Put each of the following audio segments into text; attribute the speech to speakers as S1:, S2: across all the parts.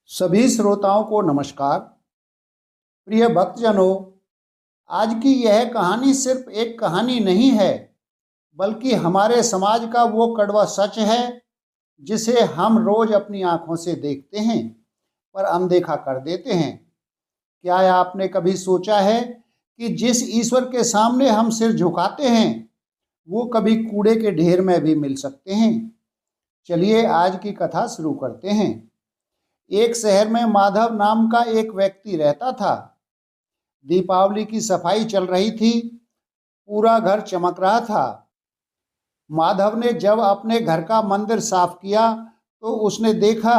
S1: सभी श्रोताओं को नमस्कार। प्रिय भक्तजनों, आज की यह कहानी सिर्फ एक कहानी नहीं है, बल्कि हमारे समाज का वो कड़वा सच है जिसे हम रोज अपनी आंखों से देखते हैं पर अनदेखा कर देते हैं। क्या आपने कभी सोचा है कि जिस ईश्वर के सामने हम सिर झुकाते हैं वो कभी कूड़े के ढेर में भी मिल सकते हैं? चलिए आज की कथा शुरू करते हैं। एक शहर में माधव नाम का एक व्यक्ति रहता था। दीपावली की सफाई चल रही थी, पूरा घर चमक रहा था। माधव ने जब अपने घर का मंदिर साफ किया तो उसने देखा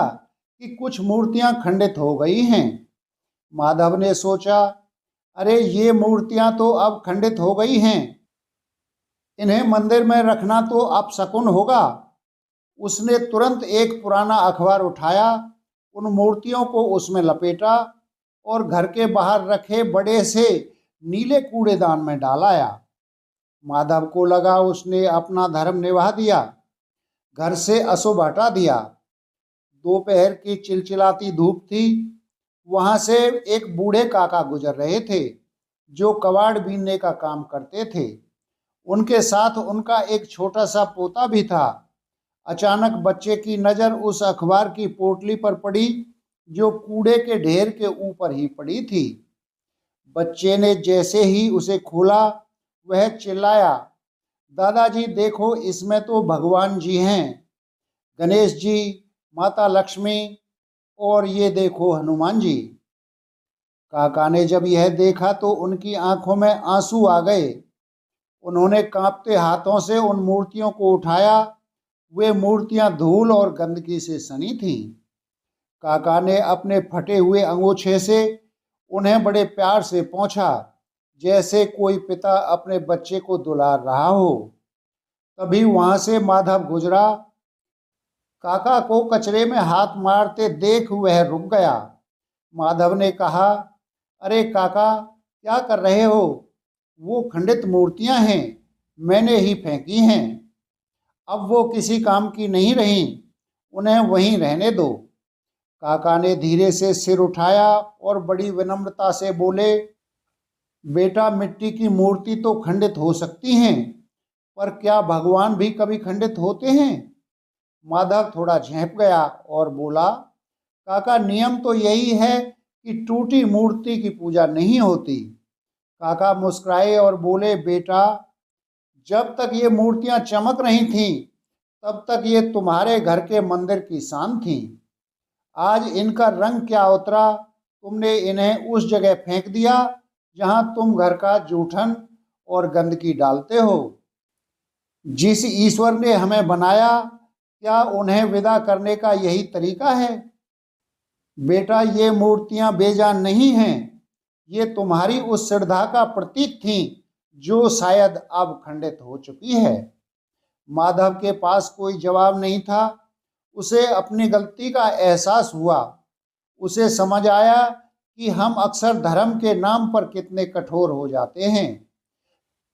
S1: कि कुछ मूर्तियां खंडित हो गई हैं। माधव ने सोचा, अरे ये मूर्तियां तो अब खंडित हो गई हैं, इन्हें मंदिर में रखना तो अपशकुन होगा। उसने तुरंत एक पुराना अखबार उठाया, उन मूर्तियों को उसमें लपेटा और घर के बाहर रखे बड़े से नीले कूड़ेदान में डालाया। माधव को लगा उसने अपना धर्म निभा दिया, घर से अशुभ हटा दिया। दोपहर की चिलचिलाती धूप थी। वहां से एक बूढ़े काका गुजर रहे थे जो कबाड़ बीनने का काम करते थे। उनके साथ उनका एक छोटा सा पोता भी था। अचानक बच्चे की नज़र उस अखबार की पोटली पर पड़ी जो कूड़े के ढेर के ऊपर ही पड़ी थी। बच्चे ने जैसे ही उसे खोला वह चिल्लाया, दादाजी देखो, इसमें तो भगवान जी हैं, गणेश जी, माता लक्ष्मी और ये देखो हनुमान जी। काका ने जब यह देखा तो उनकी आंखों में आंसू आ गए। उन्होंने कांपते हाथों से उन मूर्तियों को उठाया। वे मूर्तियां धूल और गंदगी से सनी थीं। काका ने अपने फटे हुए अंगूछे से उन्हें बड़े प्यार से पोंछा, जैसे कोई पिता अपने बच्चे को दुलार रहा हो। तभी वहां से माधव गुजरा। काका को कचरे में हाथ मारते देख वह रुक गया। माधव ने कहा, अरे काका, क्या कर रहे हो? वो खंडित मूर्तियां हैं, मैंने ही फेंकी हैं। अब वो किसी काम की नहीं रही, उन्हें वहीं रहने दो। काका ने धीरे से सिर उठाया और बड़ी विनम्रता से बोले, बेटा, मिट्टी की मूर्ति तो खंडित हो सकती हैं, पर क्या भगवान भी कभी खंडित होते हैं? माधव थोड़ा झेंप गया और बोला, काका, नियम तो यही है कि टूटी मूर्ति की पूजा नहीं होती। काका मुस्कुराए और बोले, बेटा, जब तक ये मूर्तियां चमक रही थीं तब तक ये तुम्हारे घर के मंदिर की शान थीं। आज इनका रंग क्या उतरा, तुमने इन्हें उस जगह फेंक दिया जहां तुम घर का जूठन और गंदगी डालते हो। जिस ईश्वर ने हमें बनाया, क्या उन्हें विदा करने का यही तरीका है? बेटा, ये मूर्तियां बेजान नहीं हैं, ये तुम्हारी उस श्रद्धा का प्रतीक थीं जो शायद अब खंडित हो चुकी है। माधव के पास कोई जवाब नहीं था। उसे अपनी गलती का एहसास हुआ। उसे समझ आया कि हम अक्सर धर्म के नाम पर कितने कठोर हो जाते हैं।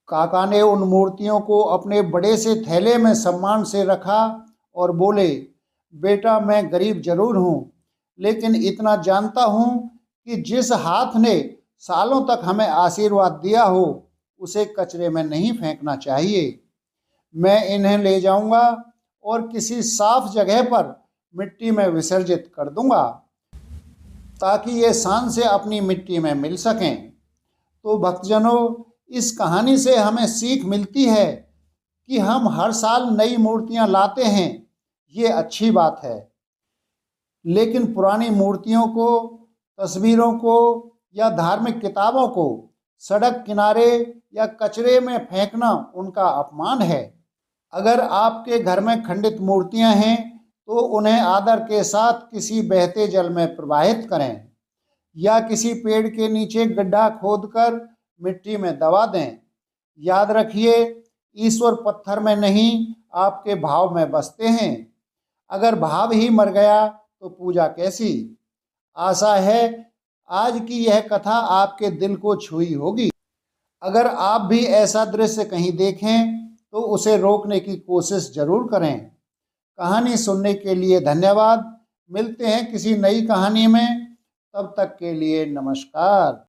S1: काका ने उन मूर्तियों को अपने बड़े से थैले में सम्मान से रखा और बोले, बेटा, मैं गरीब जरूर हूँ, लेकिन इतना जानता हूँ कि जिस हाथ ने सालों तक हमें आशीर्वाद दिया हो उसे कचरे में नहीं फेंकना चाहिए। मैं इन्हें ले जाऊंगा और किसी साफ जगह पर मिट्टी में विसर्जित कर दूंगा ताकि ये शान से अपनी मिट्टी में मिल सकें। तो भक्तजनों, इस कहानी से हमें सीख मिलती है कि हम हर साल नई मूर्तियां लाते हैं, ये अच्छी बात है, लेकिन पुरानी मूर्तियों को, तस्वीरों को या धार्मिक किताबों को सड़क किनारे या कचरे में फेंकना उनका अपमान है। अगर आपके घर में खंडित मूर्तियां हैं तो उन्हें आदर के साथ किसी बहते जल में प्रवाहित करें या किसी पेड़ के नीचे गड्ढा खोदकर मिट्टी में दबा दें। याद रखिए, ईश्वर पत्थर में नहीं, आपके भाव में बसते हैं। अगर भाव ही मर गया तो पूजा कैसी? आशा है आज की यह कथा आपके दिल को छुई होगी। अगर आप भी ऐसा दृश्य कहीं देखें तो उसे रोकने की कोशिश जरूर करें। कहानी सुनने के लिए धन्यवाद। मिलते हैं किसी नई कहानी में, तब तक के लिए नमस्कार।